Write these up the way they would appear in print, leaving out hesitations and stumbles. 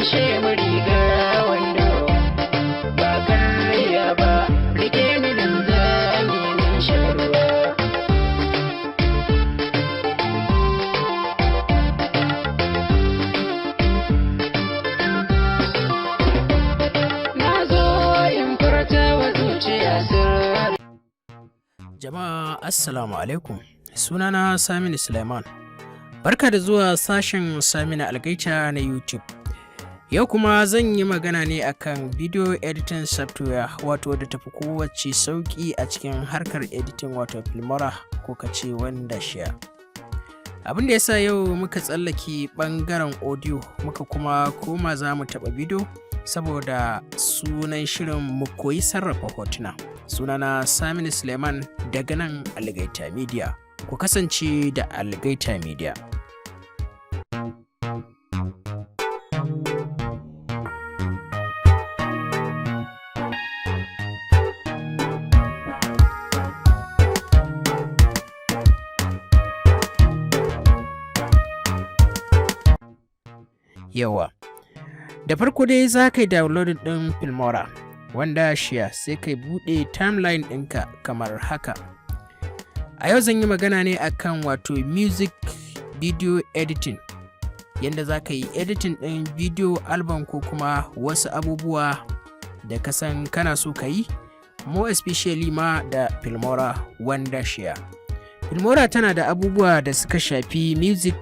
ishe mu riga wando ba karya ba rike ni linzami min sharuwa. Na zo in furta wa zuciya sirri. Jama'a assalamu alaikum, sunana Saminu Suleiman. Barka da zuwa sashen Saminu Algaita na YouTube. Yau kuma zan yi magana ne akan video editing software wato da tafi kowace sauki a cikin harkar editing wato Filmora ko kace wanda share. Abin da yasa yau muka tsallake bangaren audio muka kuma koma za mu taba video saboda sunan shirin mu koyi sarrafa hotuna. Sunana Saminu Suleiman daga nan Algaita Media. Ku kasance da Algaita Media. Yawa. Da farko dai za ka yi downloading ɗin Filmora wanda share sai ka buɗe timeline ɗinka kamar haka. A yau zan yi magana ne akan wato music video editing, yadda za ka yi editing ɗin video album ko kuma wasu abubuwa da ka san kana so ka yi, more especially ma da Filmora wanda share. Filmora tana da abubuwa da suka shafi music,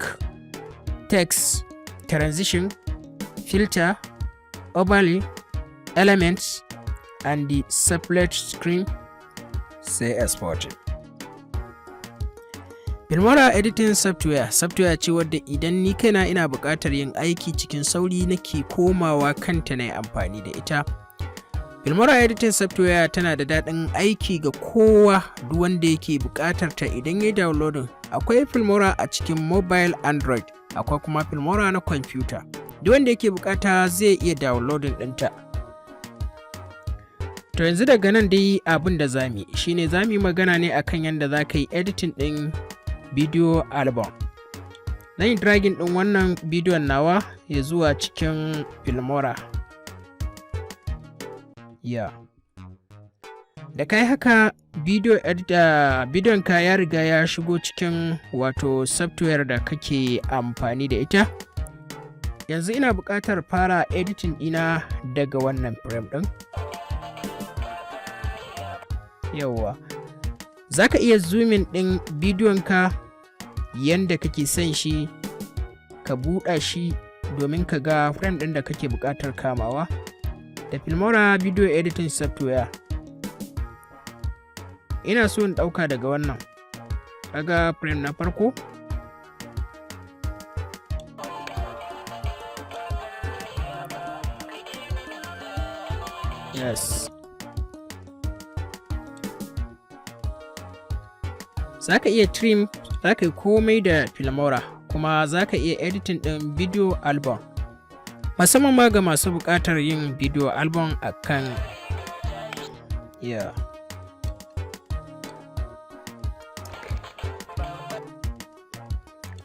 text, transition, filter, overlay, elements, and the split screen, sai exporting. Filmora editing software ce wadda idan ni kaina ina buƙatar yin aiki cikin sauri nake komawa kanta na yi amfani da ita. Filmora editing software tana da daɗin aiki ga kowa duk wanda yake buƙatar ta idan ya downloading. Akwai Filmora a cikin mobile Android, akwai kuma Filmora na kwamfuta. Duk wanda yake buƙata zai iya downloading ɗinta. To yanzu daga nan dai abin da zamu yi shine zamu yi magana ne akan yadda za ka yi editing ɗin video album. Zan yi dragging ɗin wannan bidiyon nawa ya zuwa cikin Filmora. Da kai haka bidiyon ka ya riga ya shigo cikin wato software da kake amfani da ita. Yanzu ina buƙatar fara editing ɗina daga wannan frame ɗin. Yawwa. Za ka iya zoomin ɗin bidiyonka yanda kake son shi, ka buɗa shi domin ka ga frame ɗin da kake buƙatar kamawa. Da Filmora video editing software. Ina so in ɗauka daga wannan. Kaga frame na farko. Yes. Za ka iya trim, za ka yi komai da Filmora, kuma za ka iya editing ɗin video album. Musamman ma ga masu buƙatar yin video album a kan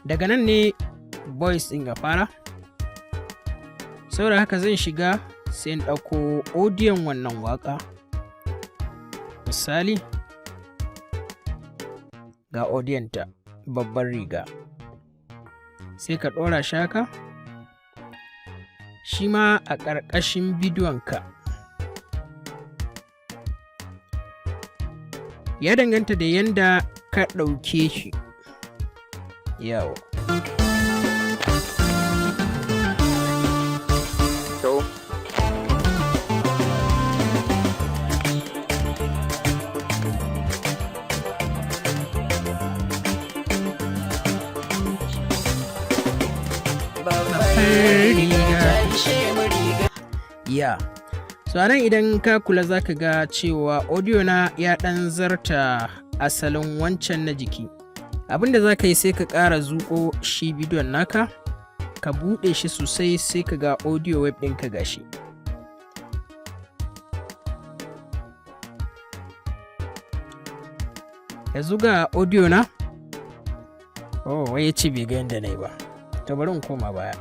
Daga nan ne voice ɗin ya fara. Saboda haka zan shiga sai in ɗauko audiyon wannan waƙa. Misali, ga audiyonta babbar riga. Sai ka ɗora shaka. Shi ma a ƙarƙashin bidiyonka. Ya danganta da yanda ka ɗauke shi. Yawa. So anan idan ka kula zaka ga cewa audio na ya ɗan zarta asalin wancan na jiki. Abinda zaka yi sai ka ƙara zuƙo shi bidiyon naka, ka buɗe shi sosai sai ka ga audio web ɗinka gashi. Yanzu ga audio na. Oh, wai ya ce bai ga yanda nayi ba. To bari in koma baya.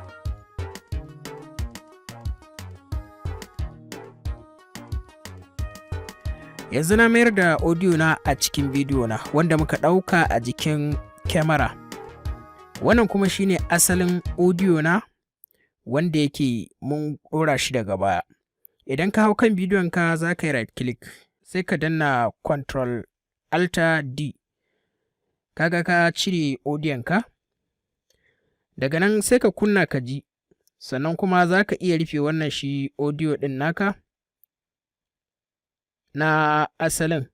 Yanzu na mayar da audio na a cikin bidiyo na wanda muka ɗauka a jikin kyamara. Wannan kuma shine asalin audio na wanda yake mun ɗora shi daga baya. Idan ka hau kan bidiyon ka za ka yi right click sai ka danna Ctrl Alt D. Kaga ka cire audiyon ka. Daga nan sai ka kunna ka ji. Sannan kuma za ka iya rufe wannan shi audio ɗin naka na asalin.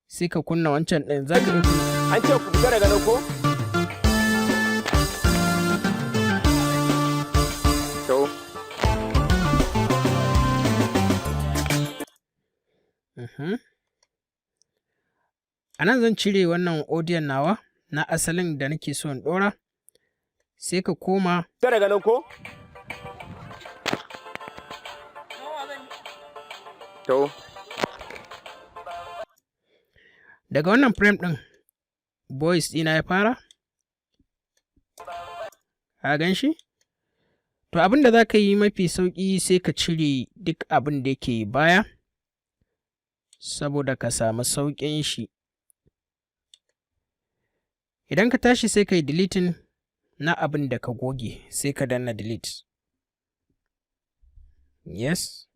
Sai ka kunna wancan ɗin za ka iya An ce ku fita daga nan ko? A nan zan cire wannan audio nawa na asalin da nake so in ɗora. Sai ka koma. Fita daga nan ko? To. Daga wannan frame ɗin, voice ɗina ya fara. Ka gan shi? To abin da za ka yi mafi sauƙi sai ka cire duk abin da yake baya, saboda ka samu sauƙin shi. Idan ka tashi sai ka yi deleting na abin da ka goge, sai ka danna delete. Yes.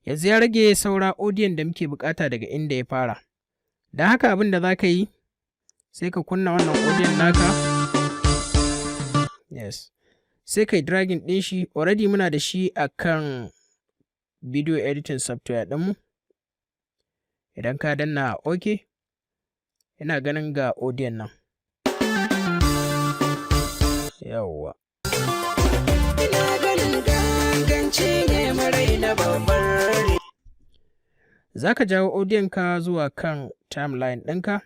Yanzu ya rage saura audio da muke bukata daga inda ya fara. Don haka abin da za ka yi, sai ka kunna wannan audio naka. Yes. Sai ka yi dragging ɗin shi, already muna da shi a kan video editing software ɗinmu. Idan ka danna OK, ina ganin ga audio nan. Yawwa. Ina ganin ganganci ne marai na babbar. Za ka jawo audiyon ka zuwa kan timeline ɗinka.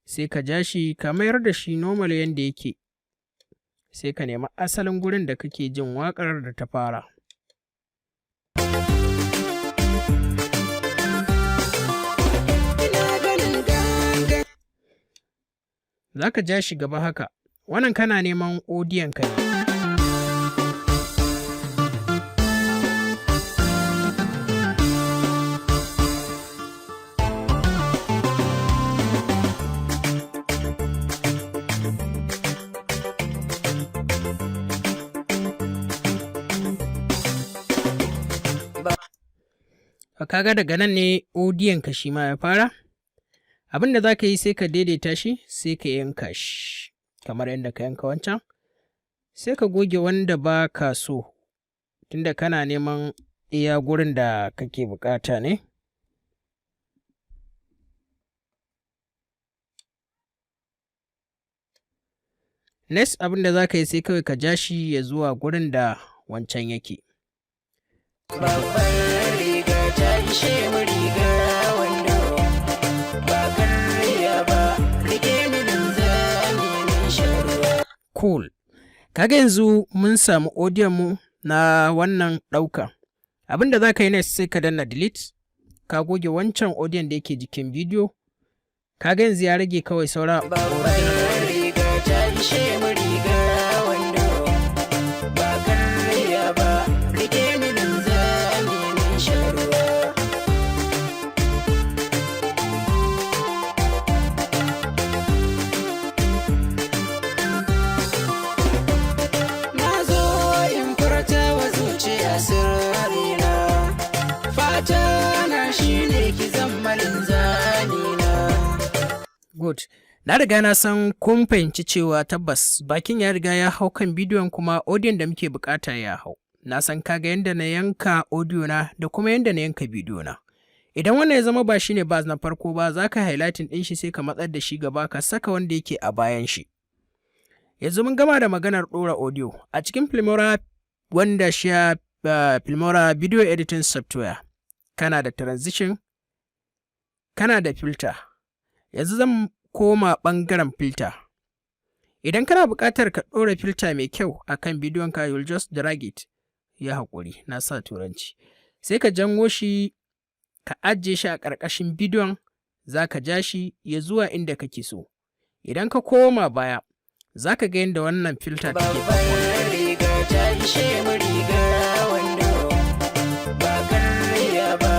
Sai ka ja shi ka mayar da shi normal yanda yake. Sai ka nemi asalin gurin da kake jin waƙar da ta fara. Za ka ja shi gaba haka. Wannan kana neman audiyon ka ne. Kaga daga nan ne audiyon ka shi ma ya fara. Abin da za ka yi sai ka daidaita shi, sai ka yanka shi kamar yadda ka yanka wancan. Sai ka goge wanda ba ka so, tunda kana neman iya gurin da kake bukata ne. Next abin da za ka yi sai kawai ka ja shi ya zuwa gurin da wancan yake. Babbar riga ta ishe mu riga wando, ba karya ba, rike ni linzami min sharuwa. Cool. Kaga yanzu mun samu audio mu na wannan ɗauka. Abin da za ka yi next sai ka danna delete, ka goge wancan audio da yake jikin bidiyo. Kaga yanzu ya rage kawai saura. Babbar riga ta ishe mu riga wando, ba karya ba, rike ni linzami min sharuwa. Na zo in furta wa zuciya sirrina, fata na shine ki zama linzami na. Good. Na riga na san kun fahimci cewa tabbas bakin ya riga ya hau kan bidiyon, kuma audio da muke bukata ya hau. Na san kaga yadda na yanka audio na da kuma yadda na yanka bidiyo na. Idan wannan ya zama ba shine baz na farko ba, za ka highlighting ɗin shi sai ka matsar da shi gaba ka saka wanda yake a bayan shi. Yanzu mun gama da maganar ɗora audio a cikin Filmora, wanda shi Filmora video editing software. Kana da transition, kana da filter. Yanzu zan koma ɓangaren filter. Idan kana buƙatar ka ɗora filter mai kyau a kan bidiyonka, you'll just drag it. Ya haƙuri, na sa turanci. Sai ka janwo shi, ka ajiye shi a ƙarƙashin bidiyon, za ka ja shi ya zuwa inda kake so. Idan ka koma baya, za ka ga yadda wannan filter take. Babbar riga ta ishe mu riga wando, ba karya ba.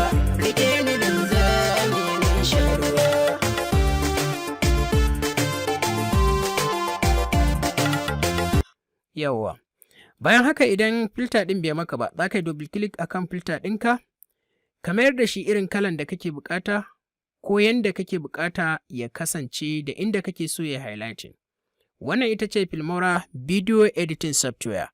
Yawwa. Bayan haka idan filter ɗin bai maka ba, za ka yi double click akan filter ɗinka, ka mayar da shi irin kalan da kake buƙata ko yanda kake buƙata ya kasance da inda kake so ya highlighting. Wannan ita ce Filmora Video Editing Software.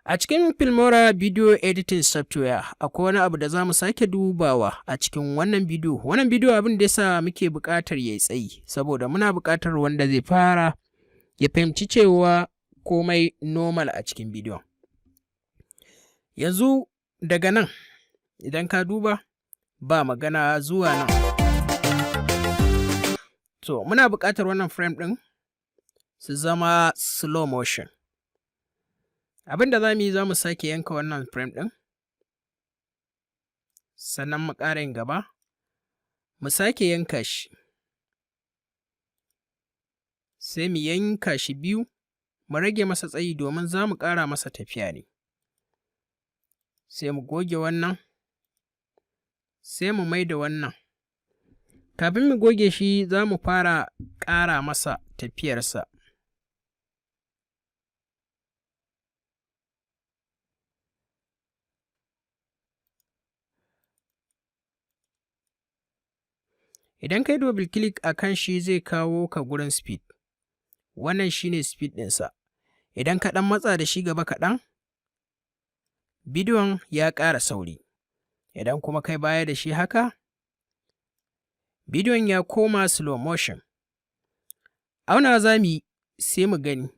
A cikin Filmora Video Editing Software akwai wani abu da za mu sake dubawa a cikin wannan bidiyo. Wannan bidiyo abin da yasa muke buƙatar ya yi tsayi, saboda muna buƙatar wanda zai fara ya fahimci cewa komai normal a cikin bidiyon. Yanzu daga nan idan ka duba ba magana zuwa nan. To muna buƙatar wannan frame ɗin su zama slow motion. Abin da za mu yi, za mu sake yanka wannan frame ɗin, sannan mu ƙara yin gaba, mu sake yanka shi, sai mu yanka shi biyu, mu rage masa tsayi domin za mu ƙara masa tafiya ne. Sai mu goge wannan, sai mu mai da wannan. Kafin mu goge shi za mu fara ƙara masa tafiyarsa. Idan ka yi double click a kan shi zai kawo ka gurin speed. Wannan shi ne speed ɗinsa. Idan ka ɗan matsa da shi gaba kaɗan, bidiyon ya ƙara sauri. Idan kuma kai baya da shi haka, bidiyon ya koma slow motion. Auna za mu yi sai mu gani.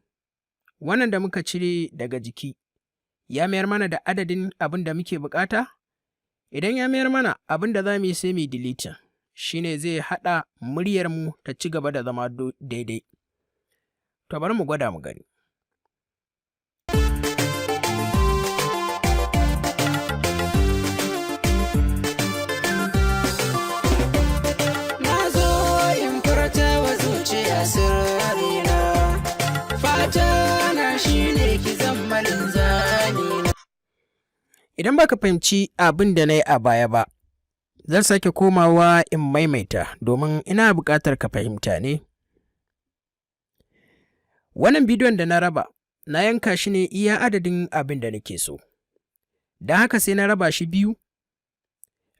Wannan da muka cire daga jiki, ya mayar mana da adadin abin da muke buƙata? Idan ya mayar mana, abin da za mu yi sai mu yi deleting. Shi ne zai haɗa muryarmu ta ci gaba da zama daidai. To bari mu gwada mu gani. Na zo in furta wa zuciya sirrina, fata na shi ne ki zama linzamina. Idan baka fahimci abin da na yi a baya ba, zan sake komawa in maimaita domin ina buƙatar ka fahimta ne. Wannan bidiyon da na raba, na yanka shi ne iya adadin abin da nake so. Don haka sai na raba shi biyu.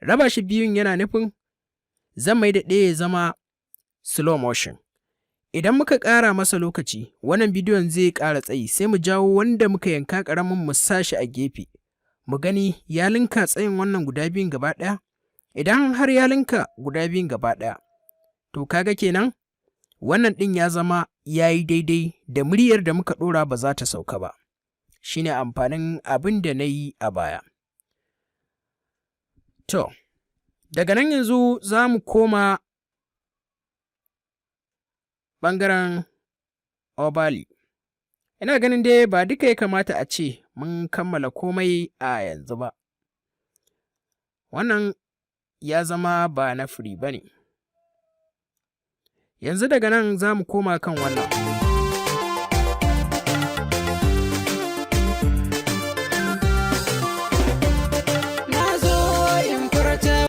Raba shi biyun yana nufin zan mai da ɗaya ya zama slow motion. Idan muka ƙara masa lokaci, wannan bidiyon zai ƙara tsayi, sai mu jawo wanda muka yanka ƙaramin mu sa shi a gefe. Mu gani ya linka tsayin wannan guda biyun gaba ɗaya? Idan har ya linka guda biyun gaba ɗaya, to kaga kenan wannan ɗin ya zama ya yi daidai da muryar da muka ɗora ba za ta sauka ba. Shi ne amfanin abin da na yi a baya. To, daga nan yanzu za mu koma ɓangaren Obali. Ina ganin dai ba duka ya kamata a ce mun kammala komai a yanzu ba. Wannan ya zama ba na free ba ne. Yanzu daga nan za mu koma kan wannan. Na zo in furta.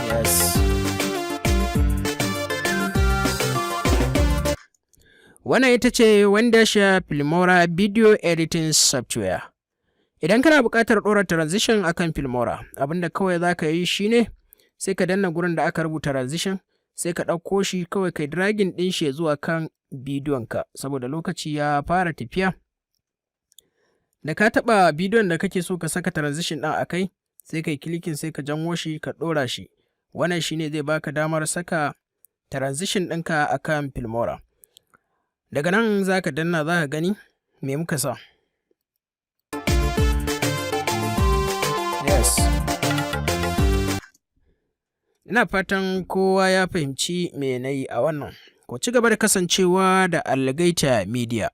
Yes. Wannan ita ce Wandasha Filmora Video Editing Software. Idan kana buƙatar ɗora transition akan Filmora, abinda kawai za ka yi shi ne sai ka danna gurin da aka rubuta transition, sai ka ɗauko shi kawai kai dragging ɗin shi zuwa kan bidiyonka, saboda lokaci ya fara tafiya. Da ka taɓa bidiyon da kake so ka saka transition ɗin a kai, sai kai clicking sai ka janwo shi ka ɗora shi. Wannan shi ne zai baka damar saka transition ɗinka akan Filmora. Daga nan za ka danna za ka gani me muka sa. Yes. Ina fatan kowa ya fahimci me na yi a wannan. Ku ci gaba da kasancewa da Alligator Media.